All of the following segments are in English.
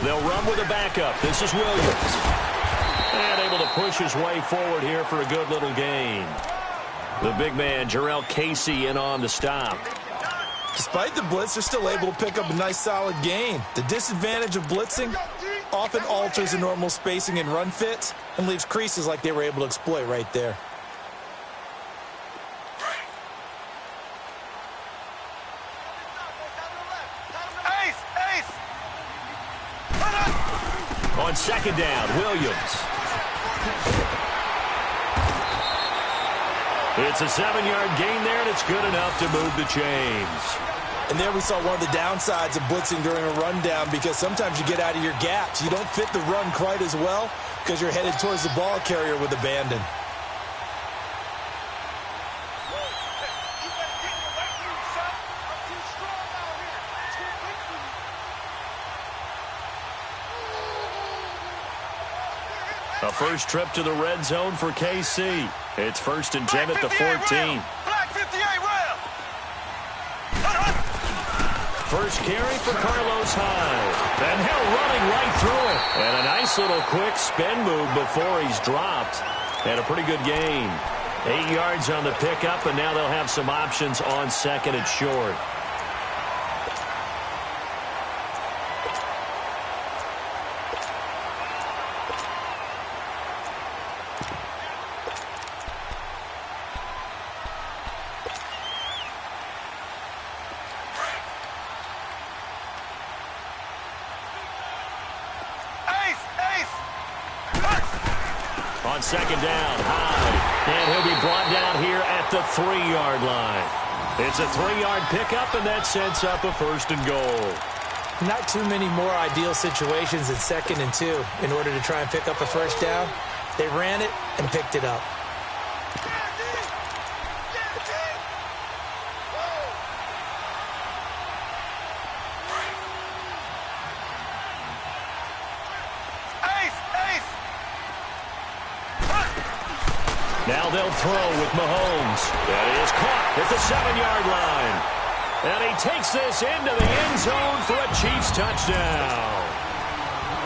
They'll run with a backup. This is Williams. And able to push his way forward here for a good little gain. The big man, Jarrell Casey, in on the stop. Despite the blitz, they're still able to pick up a nice, solid gain. The disadvantage of blitzing often alters the normal spacing and run fits and leaves creases like they were able to exploit right there. On second down, Williams. It's a 7-yard gain there, and it's good enough to move the chains. And there we saw one of the downsides of blitzing during a rundown, because sometimes you get out of your gaps. You don't fit the run quite as well because you're headed towards the ball carrier with abandon. A first trip to the red zone for KC. It's 1st and 10 at the 14. First carry for Carlos Hyde. And now running right through it. And a nice little quick spin move before he's dropped. And a pretty good gain. 8 yards on the pickup, and now they'll have some options on second and short. On second down, Hyde. And he'll be brought down here at the 3-yard line. It's a 3-yard pickup, and that sets up a 1st and goal. Not too many more ideal situations in 2nd and 2 in order to try and pick up a first down. They ran it and picked it up. Now they'll throw with Mahomes. That is caught at the 7-yard line. And he takes this into the end zone for a Chiefs touchdown.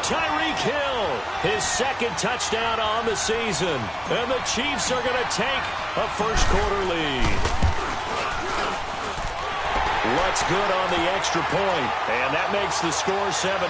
Tyreek Hill, his 2nd touchdown on the season. And the Chiefs are going to take a first-quarter lead. What's good on the extra point? And that makes the score 7-0.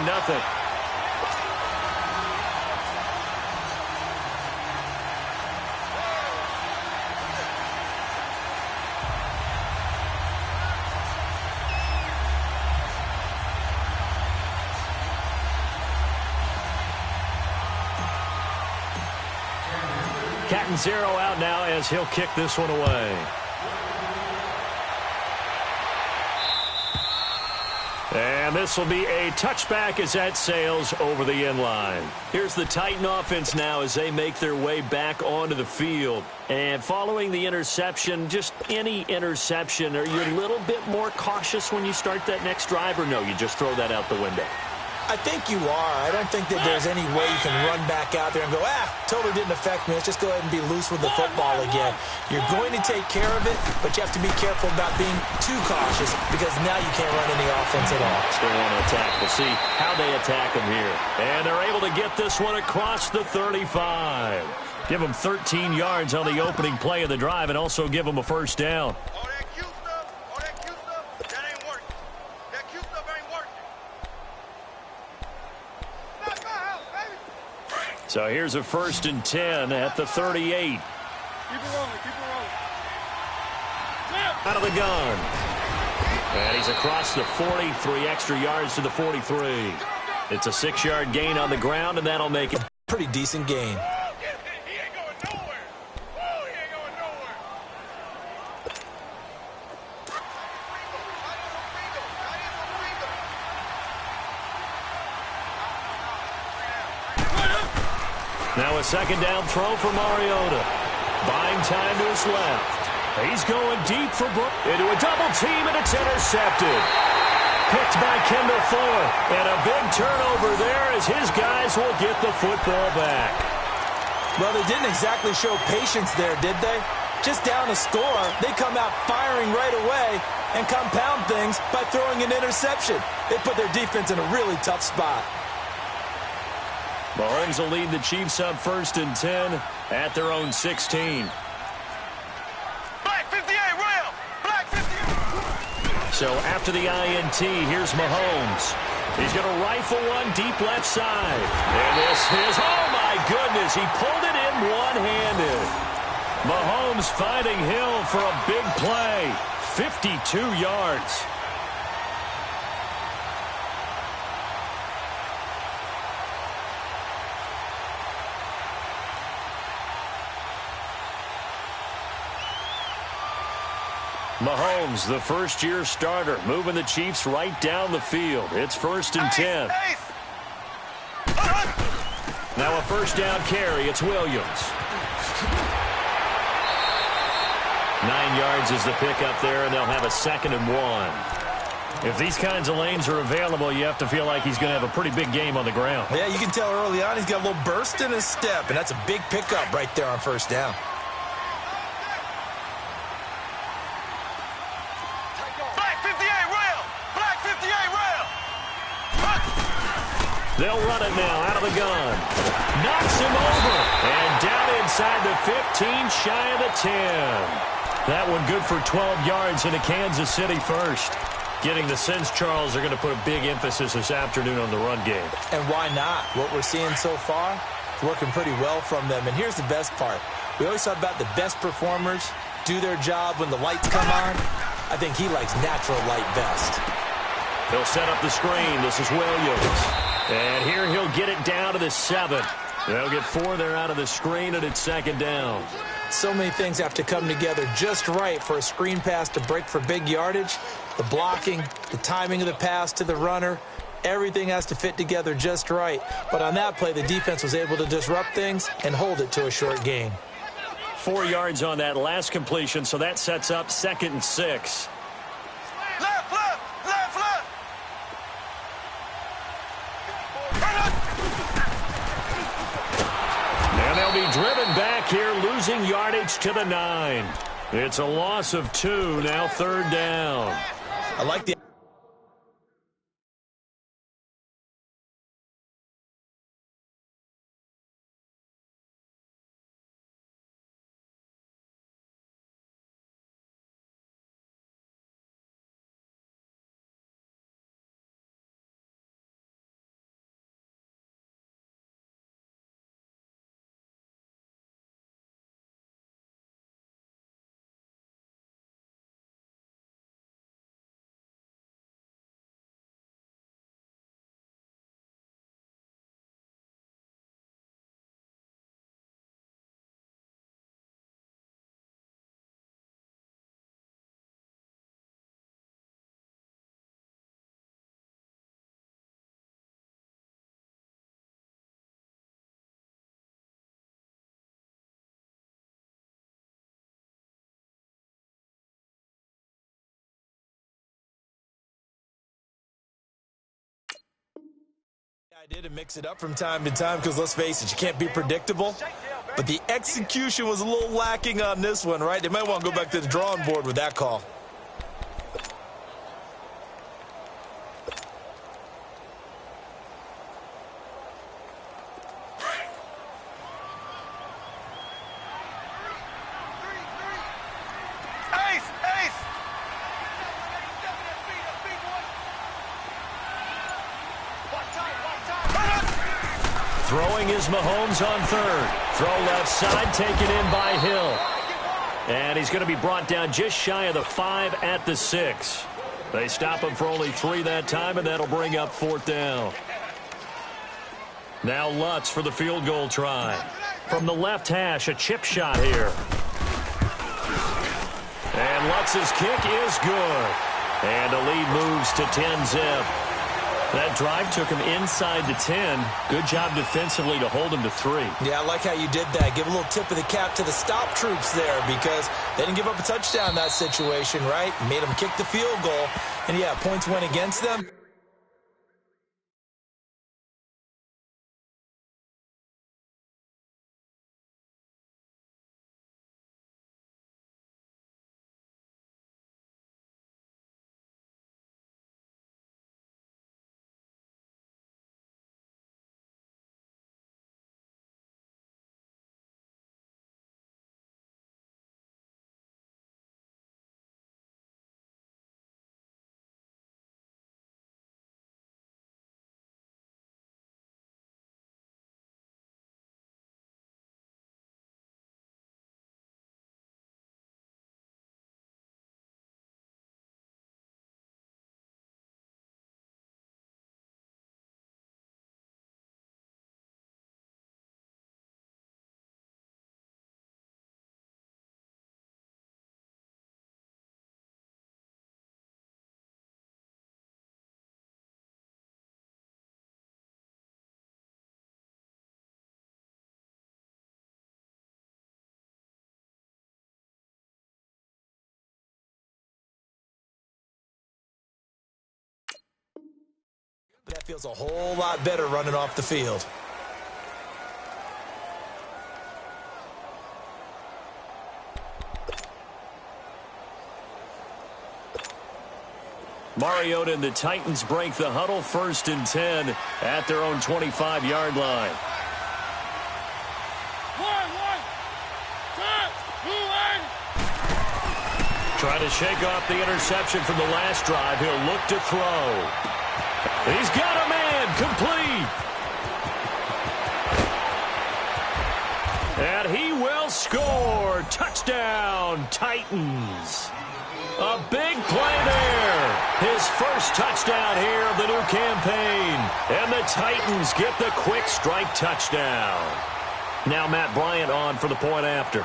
Cat and 0 out now as he'll kick this one away. And this will be a touchback as that sails over the end line. Here's the Titan offense now as they make their way back onto the field. And following the interception, just any interception, are you a little bit more cautious when you start that next drive, or no, you just throw that out the window? I think you are. I don't think that there's any way you can run back out there and go, totally didn't affect me. Let's just go ahead and be loose with the football again. You're going to take care of it, but you have to be careful about being too cautious because now you can't run any offense at all. Still want to attack. We'll see how they attack them here. And they're able to get this one across the 35. Give them 13 yards on the opening play of the drive and also give them a first down. So here's a 1st and 10 at the 38. Keep it rolling, keep it rolling. Out of the gun. And he's across the 40, 3 extra yards to the 43. It's a 6-yard gain on the ground, and that'll make it a pretty decent gain. Now a 2nd down throw for Mariota. Buying time to his left. He's going deep for Brook. Into a double team, and it's intercepted. Picked by Kendall Fuller. And a big turnover there as his guys will get the football back. Well, they didn't exactly show patience there, did they? Just down a score, they come out firing right away and compound things by throwing an interception. They put their defense in a really tough spot. Mahomes will lead the Chiefs up 1st and 10 at their own 16. Black 58, Rail! Black 58! So after the INT, here's Mahomes. He's going to rifle one deep left side. And this is, oh my goodness, he pulled it in one-handed. Mahomes finding Hill for a big play. 52 yards. Mahomes, the first-year starter, moving the Chiefs right down the field. It's 1st and 10. Now a first down carry. It's Williams. 9 yards is the pickup there, and they'll have a 2nd and 1. If these kinds of lanes are available, you have to feel like he's going to have a pretty big game on the ground. Yeah, you can tell early on he's got a little burst in his step, and that's a big pickup right there on first down. They'll run it now out of the gun. Knocks him over. And down inside the 15, shy of the 10. That one good for 12 yards into Kansas City first. Getting the sense, Charles, they're going to put a big emphasis this afternoon on the run game. And why not? What we're seeing so far is working pretty well from them. And here's the best part. We always talk about the best performers do their job when the lights come on. I think he likes natural light best. He'll set up the screen. This is Williams. And here he'll get it down to the 7. They'll get 4 there out of the screen, and it's 2nd down. So many things have to come together just right for a screen pass to break for big yardage. The blocking, the timing of the pass to the runner, everything has to fit together just right. But on that play, the defense was able to disrupt things and hold it to a short gain. 4 yards on that last completion, so that sets up 2nd and 6. Left, left, left, left! And they'll be driven back here, losing yardage to the 9. It's a loss of 2, now 3rd down. I like the... I did mix it up from time to time because, let's face it, you can't be predictable. But the execution was a little lacking on this one, right? They might want to go back to the drawing board with that call. Throwing is Mahomes on 3rd. Throw left side, taken in by Hill. And he's going to be brought down just shy of the 5 at the 6. They stop him for only 3 that time, and that'll bring up 4th down. Now Lutz for the field goal try. From the left hash, a chip shot here. And Lutz's kick is good. And the lead moves to 10-zip. That drive took him inside the 10. Good job defensively to hold him to 3. Yeah, I like how you did that. Give a little tip of the cap to the stop troops there because they didn't give up a touchdown in that situation, right? Made them kick the field goal. And, yeah, points went against them. feels a whole lot better running off the field. Mariota and the Titans break the huddle, 1st and 10 at their own 25-yard line. Trying to shake off the interception from the last drive. He'll look to throw. He's got a man, complete. And he will score. Touchdown, Titans. A big play there. His first touchdown here of the new campaign. And the Titans get the quick strike touchdown. Now Matt Bryant on for the point after.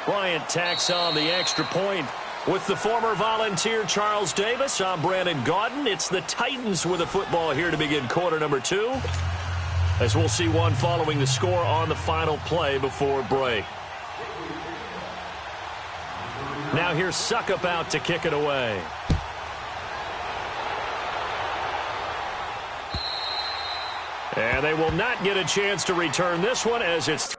Bryant tacks on the extra point. With the former Volunteer Charles Davis, I'm Brandon Gaudin. It's the Titans with the football here to begin quarter number 2. As we'll see one following the score on the final play before break. Now here's Suckup out to kick it away. And they will not get a chance to return this one as it's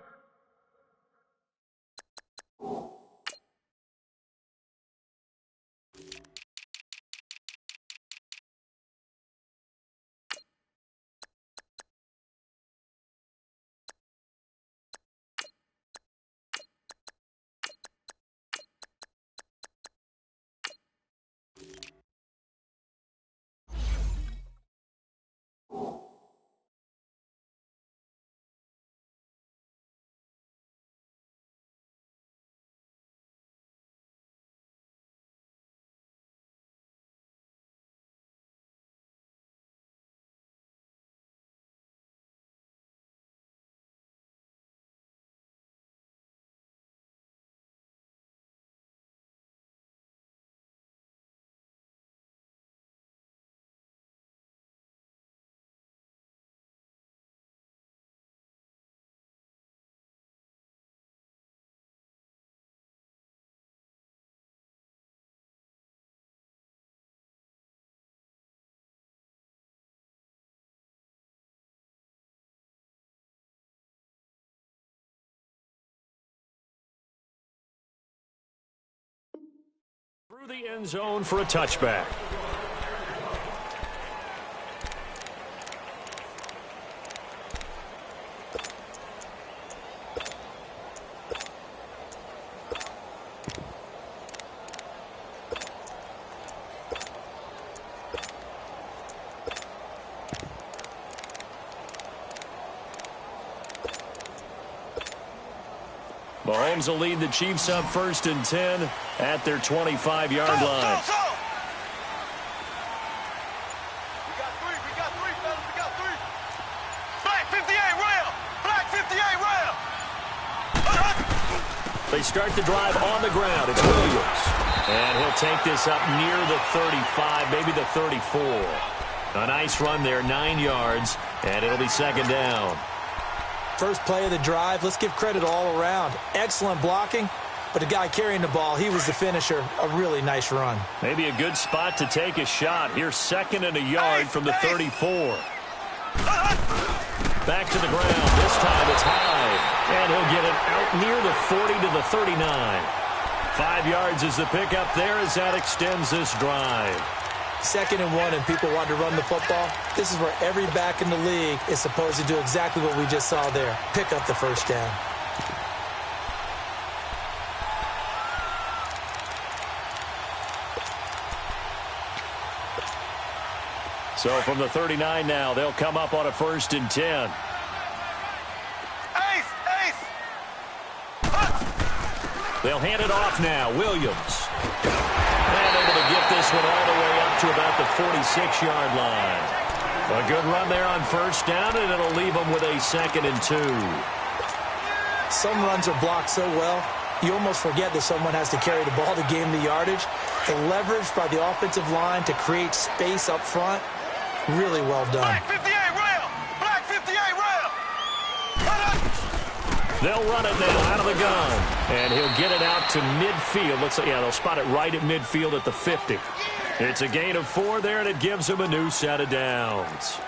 through the end zone for a touchback. Mahomes will lead the Chiefs up 1st and 10 at their 25-yard line. Go. We got three, fellas. We got three. Black 58 rail. Black 58 rail. They start the drive on the ground. It's Williams. And he'll take this up near the 35, maybe the 34. A nice run there, 9 yards, and it'll be 2nd down. First play of the drive, let's give credit all around. Excellent blocking, but the guy carrying the ball, he was the finisher. A really nice run. Maybe a good spot to take a shot. Here's 2nd and a yard from the 34. Back to the ground. This time it's high. And he'll get it out near the 40 to the 39. 5 yards is the pickup there as that extends this drive. 2nd and 1 and people want to run the football. This is where every back in the league is supposed to do exactly what we just saw there. Pick up the first down. So from the 39 now, they'll come up on a 1st and 10. Ace. They'll hand it off now. Williams. And able to get this one all the way up to about the 46-yard line. A good run there on 1st down, and it'll leave them with a 2nd and 2. Some runs are blocked so well, you almost forget that someone has to carry the ball to gain the yardage. The leverage by the offensive line to create space up front, really well done. Black 58 rail. Black 58 rail. They'll run it now out of the gun. And he'll get it out to midfield. They'll spot it right at midfield at the 50. It's a gain of 4 there, and it gives him a new set of downs.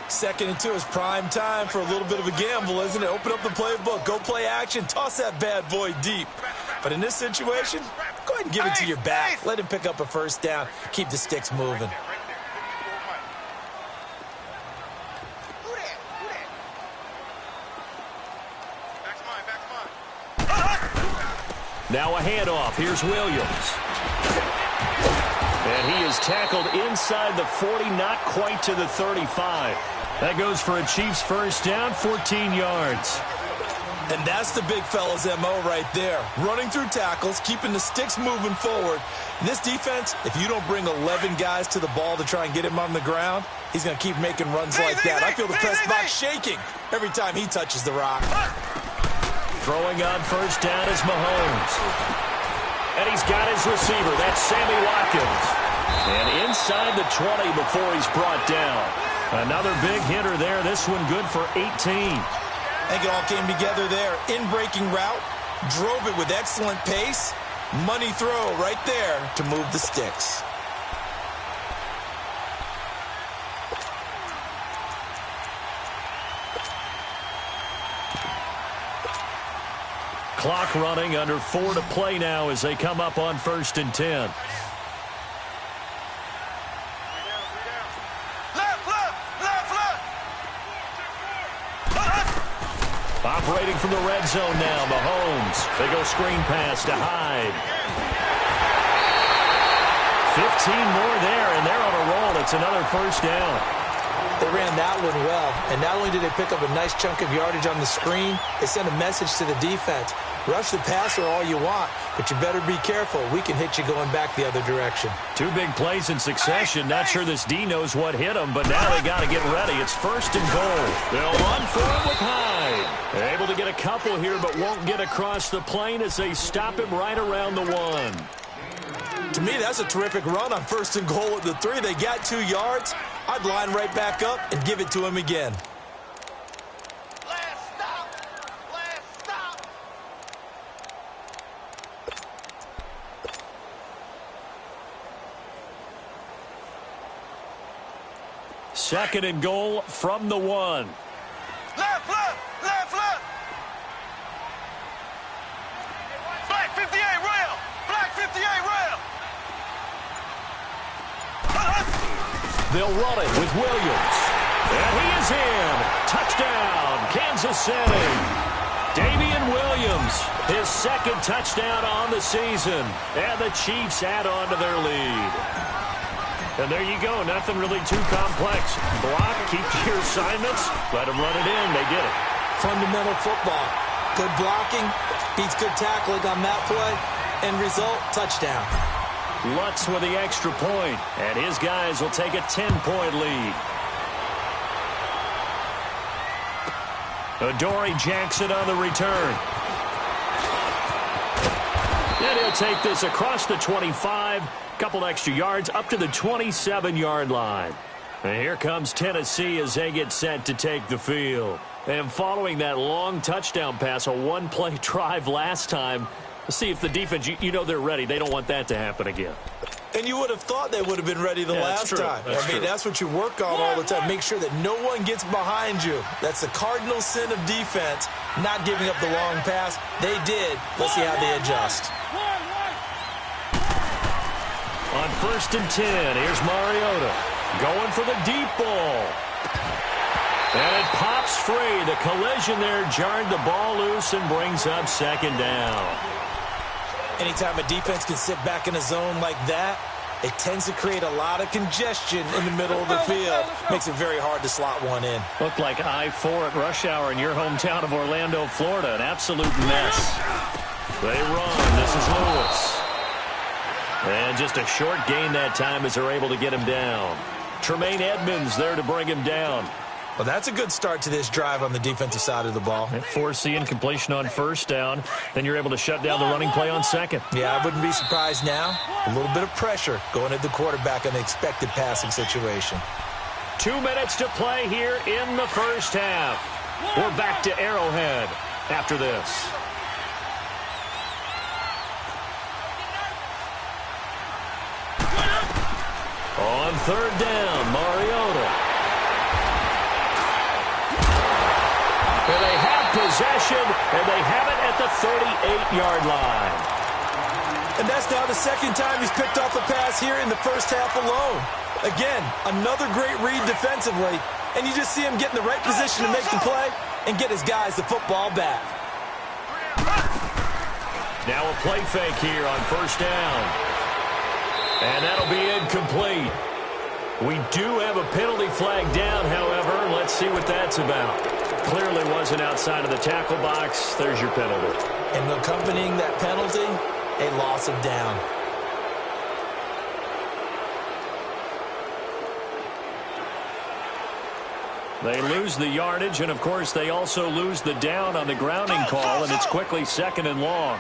2nd and 2 is prime time for a little bit of a gamble, isn't it? Open up the playbook, go play action, toss that bad boy deep. But in this situation, go ahead and give it to your back. Let him pick up a first down. Keep the sticks moving. Now a handoff. Here's Williams. And he is tackled inside the 40, not quite to the 35. That goes for a Chiefs first down, 14 yards. And that's the big fella's MO right there. Running through tackles, keeping the sticks moving forward. This defense, if you don't bring 11 guys to the ball to try and get him on the ground, he's going to keep making runs like that. I feel the press box shaking every time he touches the rock. Throwing on first down is Mahomes. And he's got his receiver. That's Sammy Watkins. And inside the 20 before he's brought down. Another big hitter there. This one good for 18. I think it all came together there. In-breaking route. Drove it with excellent pace. Money throw right there to move the sticks. Clock running, under 4 to play now as they come up on 1st and 10. Operating from the red zone now, Mahomes. They go screen pass to Hyde. 15 more there, and they're on a roll. It's another first down. They ran that one well, and not only did they pick up a nice chunk of yardage on the screen, they sent a message to the defense. Rush the passer all you want, but you better be careful. We can hit you going back the other direction. 2 big plays in succession. Not sure this D knows what hit them, but now they got to get ready. It's 1st and goal. They'll run for it with Hyde. They're able to get a couple here, but won't get across the plane as they stop him right around the 1. To me, that's a terrific run on 1st and goal at the 3. They got 2 yards. I'd line right back up and give it to him again. Last stop. Last stop. Second and goal from the 1. Left, left, left, left. Black 58 rail. Black 58 rail. They'll run it with Williams. And he is in. Touchdown, Kansas City. Damian Williams, his 2nd touchdown on the season. And the Chiefs add on to their lead. And there you go. Nothing really too complex. Block, keep to your assignments. Let them run it in. They get it. Fundamental football. Good blocking beats good tackling on that play. End result, touchdown. Lutz with the extra point, and his guys will take a 10-point lead. Adoree Jackson on the return. And he'll take this across the 25, couple extra yards up to the 27-yard line. And here comes Tennessee as they get set to take the field. And following that long touchdown pass, a 1-play drive last time, let's see if the defense, you know they're ready. They don't want that to happen again. And you would have thought they would have been ready the last time. That's what you work on all the time. Make sure that no one gets behind you. That's the cardinal sin of defense, not giving up the long pass. They did. Let's see how they adjust. On 1st and 10, here's Mariota going for the deep ball. And it pops free. The collision there jarred the ball loose and brings up 2nd down. Anytime a defense can sit back in a zone like that, it tends to create a lot of congestion in the middle of the field. Makes it very hard to slot one in. Looked like I-4 at rush hour in your hometown of Orlando, Florida. An absolute mess. They run. This is Lewis. And just a short gain that time as they're able to get him down. Tremaine Edmonds there to bring him down. Well, that's a good start to this drive on the defensive side of the ball. Forcing incompletion on 1st down. Then you're able to shut down the running play on 2nd. Yeah, I wouldn't be surprised now. A little bit of pressure going at the quarterback in the expected passing situation. 2 minutes to play here in the 1st half. We're back to Arrowhead. after this. On third down, Mariota. And they have possession, and they have it at the 38-yard line. And that's now the second time he's picked off a pass here in the first half alone. Again, another great read defensively, and you just see him get in the right position to make the play and get his guys the football back. Now a play fake here on first down. And that'll be incomplete. We do have a penalty flag down, however. Let's see what that's about. Clearly wasn't outside of the tackle box. There's your penalty. And accompanying that penalty, a loss of down. They lose the yardage, and, of course, they also lose the down on the grounding call, and it's quickly second and long.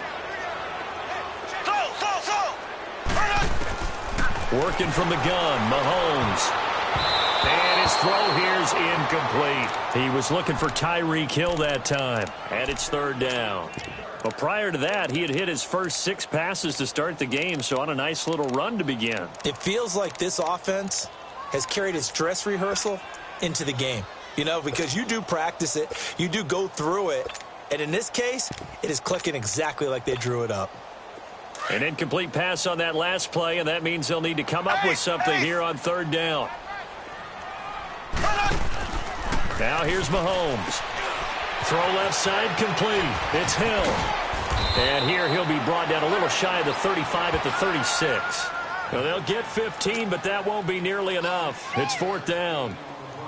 Working from the gun, Mahomes. And his throw here's incomplete. He was looking for Tyreek Hill that time, and it's third down. But prior to that, he had hit his first 6 passes to start the game, so on a nice little run to begin. It feels like this offense has carried its dress rehearsal into the game. You know, because you do practice it, you do go through it, and in this case, it is clicking exactly like they drew it up. An incomplete pass on that last play, and that means they'll need to come up with something here on third down. Now here's Mahomes. Throw left side complete. It's Hill. And here he'll be brought down a little shy of the 35 at the 36. Now they'll get 15, but that won't be nearly enough. It's fourth down.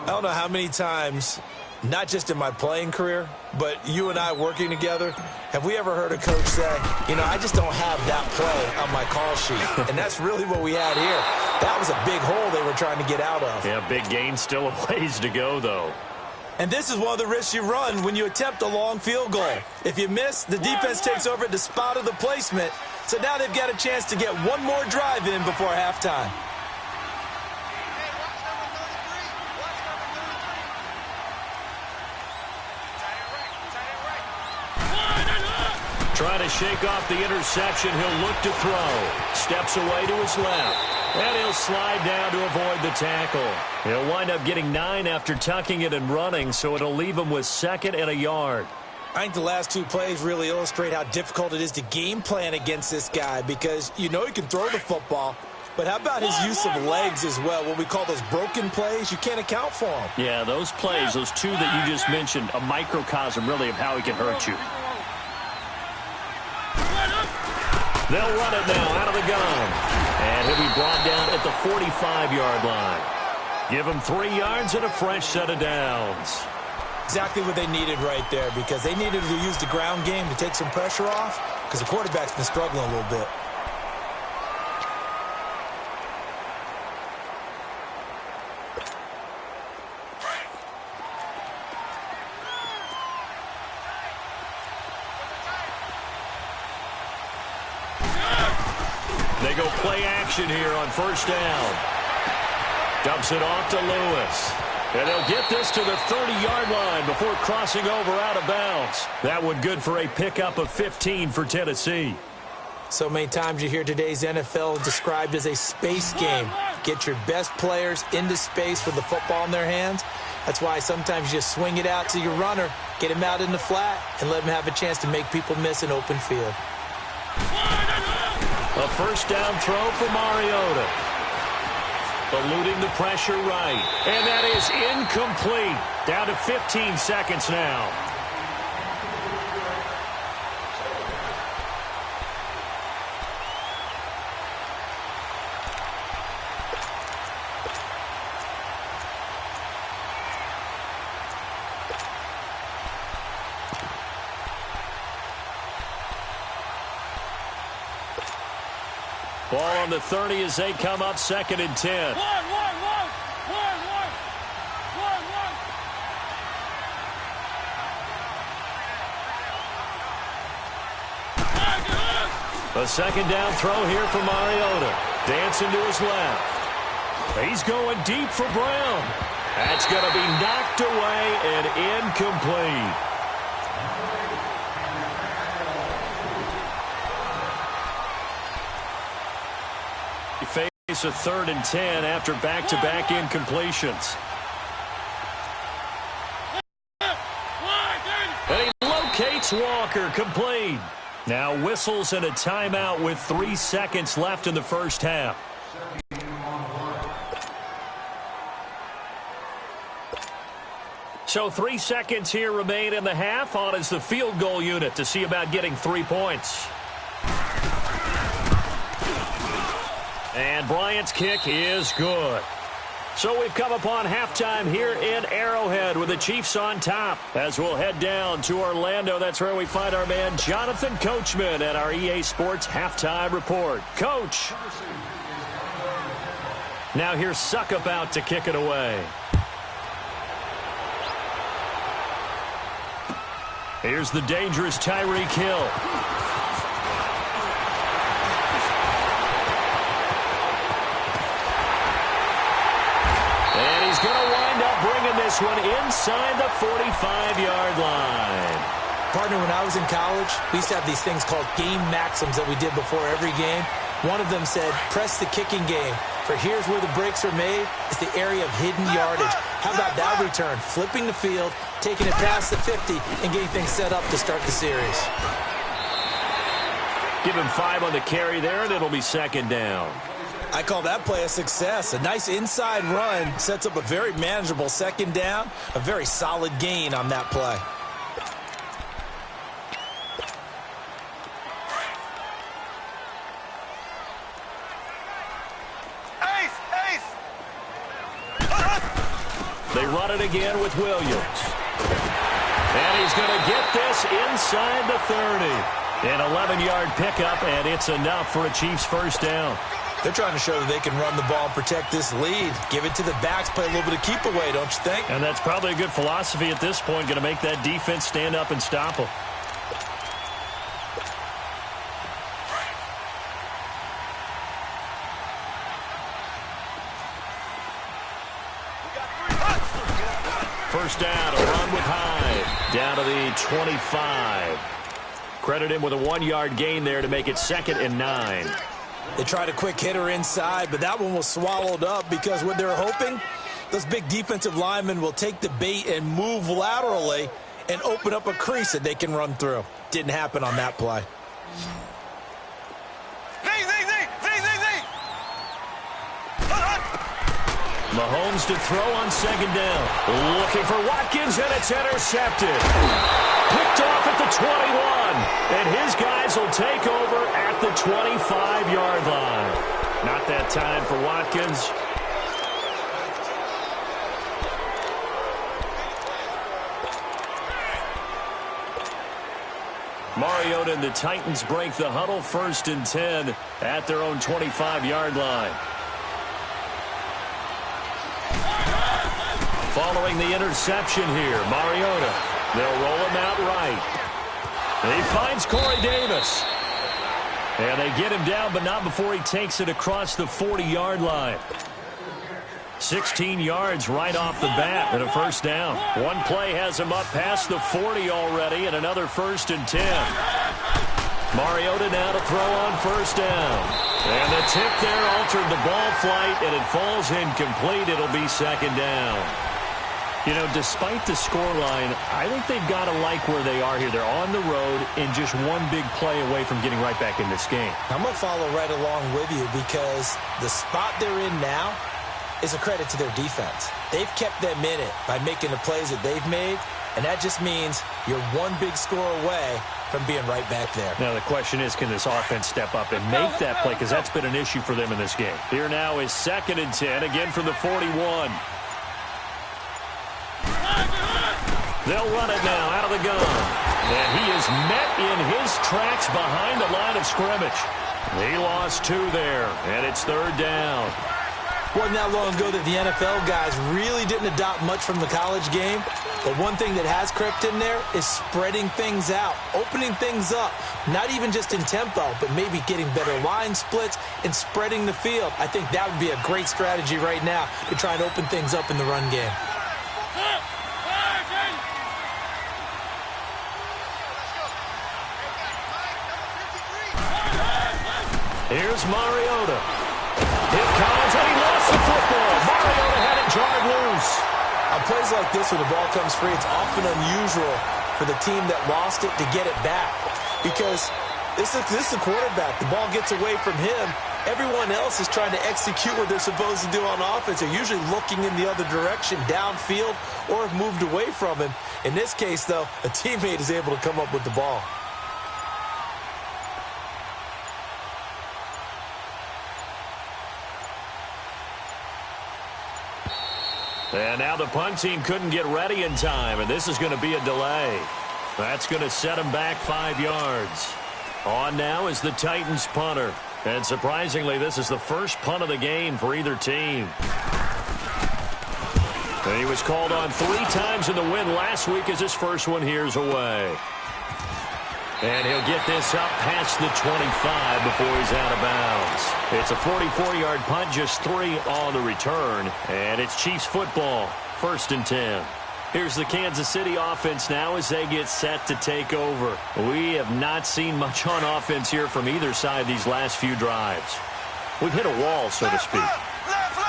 I don't know how many times, not just in my playing career, but you and I working together, have we ever heard a coach say, you know, I just don't have that play on my call sheet. And that's really what we had here. That was a big hole they were trying to get out of. Yeah, big gain, still a ways to go, though. And this is one of the risks you run when you attempt a long field goal. If you miss, the defense takes over at the spot of the placement. So now they've got a chance to get one more drive in before halftime. Trying to shake off the interception. He'll look to throw. Steps away to his left. And he'll slide down to avoid the tackle. He'll wind up getting 9 after tucking it and running, so it'll leave him with 2nd and a yard. I think the last 2 plays really illustrate how difficult it is to game plan against this guy because you know he can throw the football, but how about his use of legs as well? What we call those broken plays, you can't account for them. Yeah, those plays, those 2 that you just mentioned, a microcosm really of how he can hurt you. They'll run it now out of the gun. And he'll be brought down at the 45-yard line. Give him 3 yards and a fresh set of downs. Exactly what they needed right there because they needed to use the ground game to take some pressure off because the quarterback's been struggling a little bit. They go play action here on first down. Dumps it off to Lewis. And they'll get this to the 30-yard line before crossing over out of bounds. That one good for a pickup of 15 for Tennessee. So many times you hear today's NFL described as a space game. Get your best players into space with the football in their hands. That's why sometimes you swing it out to your runner, get him out in the flat, and let him have a chance to make people miss an open field. A first down throw for Mariota. Eluding the pressure right. And that is incomplete. Down to 15 seconds now. Ball on the 30 as they come up 2nd and 10. A second down throw here for Mariota. Dancing to his left. He's going deep for Brown. That's going to be knocked away and incomplete. You face a 3rd and 10 after back-to-back incompletions. And he locates Walker, complete. Now whistles and a timeout with 3 seconds left in the first half. So 3 seconds here remain in the half. On is the field goal unit to see about getting 3 points. And Bryant's kick is good. So we've come upon halftime here in Arrowhead with the Chiefs on top. As we'll head down to Orlando, that's where we find our man Jonathan Coachman at our EA Sports Halftime Report. Coach. Now here's Suckup out to kick it away. Here's the dangerous Tyreek Hill. And he's going to wind up bringing this one inside the 45-yard line. Partner, when I was in college, we used to have these things called game maxims that we did before every game. One of them said, press the kicking game. For here's where the breaks are made. It's the area of hidden yardage. How about that return? Flipping the field, taking it past the 50, and getting things set up to start the series. Give him 5 on the carry there, and it'll be 2nd down. I call that play a success. A nice inside run sets up a very manageable 2nd down. A very solid gain on that play. They run it again with Williams. And he's going to get this inside the 30. An 11-yard pickup, and it's enough for a Chiefs first down. They're trying to show that they can run the ball and protect this lead. Give it to the backs, play a little bit of keep away, don't you think? And that's probably a good philosophy at this point, going to make that defense stand up and stop them. First down, a run with Hyde. Down to the 25. Credit him with a 1-yard gain there to make it 2nd and 9. They tried a quick hitter inside, but that one was swallowed up because what they're hoping, those big defensive linemen will take the bait and move laterally and open up a crease that they can run through. Didn't happen on that play. Mahomes to throw on 2nd down. Looking for Watkins, and it's intercepted. Picked off at the 21. And his guys will take over at the 25-yard line. Not that time for Watkins. Mariota and the Titans break the huddle, 1st and 10 at their own 25-yard line. Following the interception here, Mariota. They'll roll him out right. He finds Corey Davis. And they get him down, but not before he takes it across the 40-yard line. 16 yards right off the bat and a first down. One play has him up past the 40 already, and another 1st and 10. Mariota now to throw on 1st down. And the tip there altered the ball flight, and it falls incomplete. It'll be 2nd down. You know, despite the scoreline, I think they've got to like where they are here. They're on the road and just one big play away from getting right back in this game. I'm going to follow right along with you because the spot they're in now is a credit to their defense. They've kept them in it by making the plays that they've made, and that just means you're one big score away from being right back there. Now the question is, can this offense step up and make that play? Because that's been an issue for them in this game. Here now is 2nd and 10, again from the 41. They'll run it now out of the gun. And he is met in his tracks behind the line of scrimmage. He lost 2 there, and it's 3rd down. Wasn't that long ago that the NFL guys really didn't adopt much from the college game. But one thing that has crept in there is spreading things out, opening things up, not even just in tempo, but maybe getting better line splits and spreading the field. I think that would be a great strategy right now to try and open things up in the run game. Here's Mariota. Here comes, and he lost the football. Mariota had it jarred loose. On plays like this, when the ball comes free, it's often unusual for the team that lost it to get it back. Because this is the quarterback. The ball gets away from him. Everyone else is trying to execute what they're supposed to do on offense. They're usually looking in the other direction, downfield, or have moved away from him. In this case, though, a teammate is able to come up with the ball. And now the punt team couldn't get ready in time, and this is going to be a delay. That's going to set them back 5 yards. On now is the Titans punter. And surprisingly, this is the first punt of the game for either team. And he was called on 3 times in the win last week as his first one here's away. And he'll get this up past the 25 before he's out of bounds. It's a 44-yard punt, just 3 on the return. And it's Chiefs football, 1st and 10. Here's the Kansas City offense now as they get set to take over. We have not seen much on offense here from either side these last few drives. We've hit a wall, so to speak.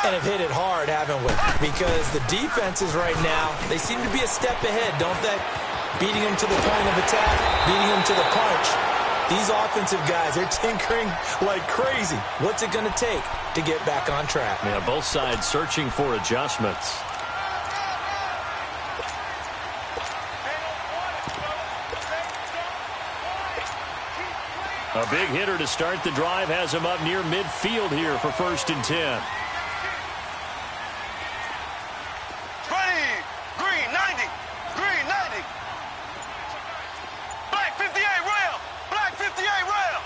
And have hit it hard, haven't we? Because the defenses right now, they seem to be a step ahead, don't they? Beating them to the point of attack, beating them to the punch. These offensive guys, they're tinkering like crazy. What's it going to take to get back on track? Yeah, both sides searching for adjustments. A big hitter to start the drive has him up near midfield here for 1st and 10. Ready. Green 90. Green 90. Black 58 rail. Black 58 rail.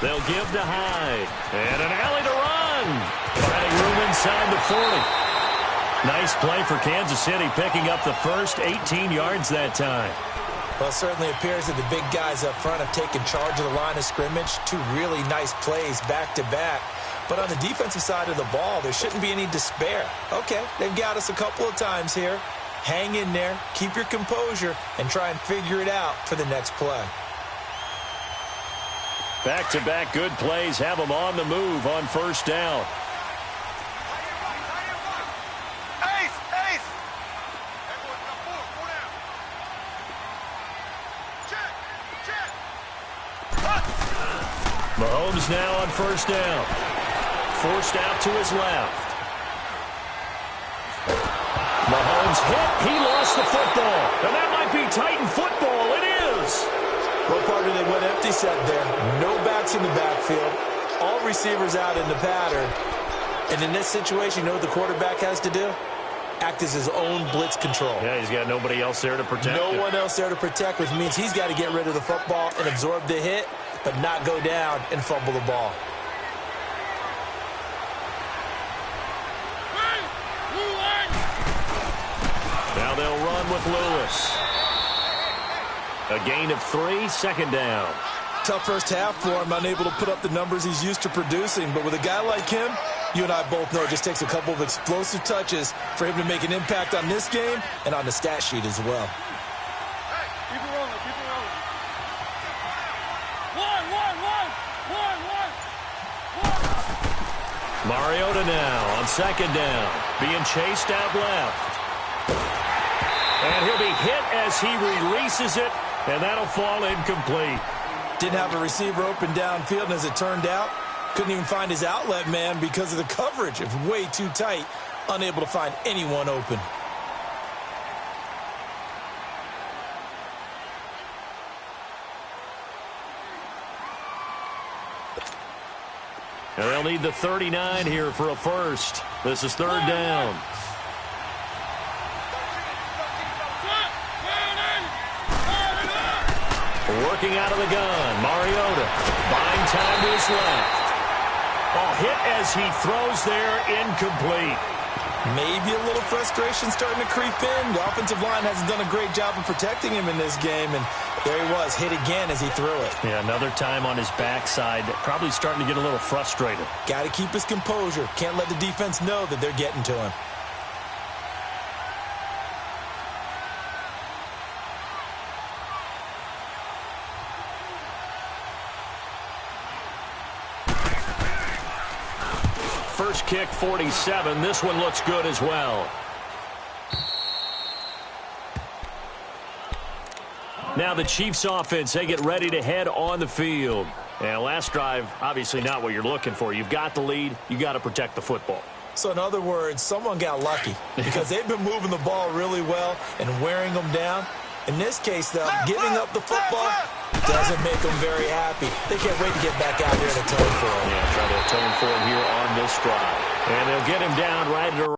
They'll give to Hyde. And an alley to run. Finding room inside the 40. Nice play for Kansas City, picking up the first 18 yards that time. Well, it certainly appears that the big guys up front have taken charge of the line of scrimmage. 2 really nice plays back-to-back. But on the defensive side of the ball, there shouldn't be any despair. Okay, they've got us a couple of times here. Hang in there, keep your composure, and try and figure it out for the next play. Back-to-back good plays have them on the move on 1st down. Mahomes now on 1st down. Forced out to his left. Mahomes hit. He lost the football. And that might be Titan football. It is. What part did they went empty set there? No backs in the backfield. All receivers out in the pattern. And in this situation, you know what the quarterback has to do? Act as his own blitz control. Yeah, he's got nobody else there to protect him. No one else there to protect, which means he's got to get rid of the football and absorb the hit, but not go down and fumble the ball. Now they'll run with Lewis. A gain of 3, 2nd down. Tough first half for him, unable to put up the numbers he's used to producing. But with a guy like him, you and I both know it just takes a couple of explosive touches for him to make an impact on this game and on the stat sheet as well. Hey, keep it rolling, keep it rolling. One. Mariota now on 2nd down, being chased out left. And he'll be hit as he releases it, and that'll fall incomplete. Didn't have a receiver open downfield, and as it turned out, couldn't even find his outlet man because of the coverage. It was way too tight, unable to find anyone open. And they'll need the 39 here for a first. This is 3rd down. Working out of the gun, Mariota buying time to his left. Oh, hit as he throws there, incomplete. Maybe a little frustration starting to creep in. The offensive line hasn't done a great job of protecting him in this game, and there he was, hit again as he threw it. Yeah, another time on his backside, probably starting to get a little frustrated. Got to keep his composure. Can't let the defense know that they're getting to him. First kick, 47. This one looks good as well. Now the Chiefs offense, they get ready to head on the field. And last drive, obviously not what you're looking for. You've got the lead. You got to protect the football. So in other words, someone got lucky because they've been moving the ball really well and wearing them down. In this case, though, giving up the football doesn't make them very happy. They can't wait to get back out there and atone for it. Yeah, try to atone for it here on this drive. And they'll get him down right at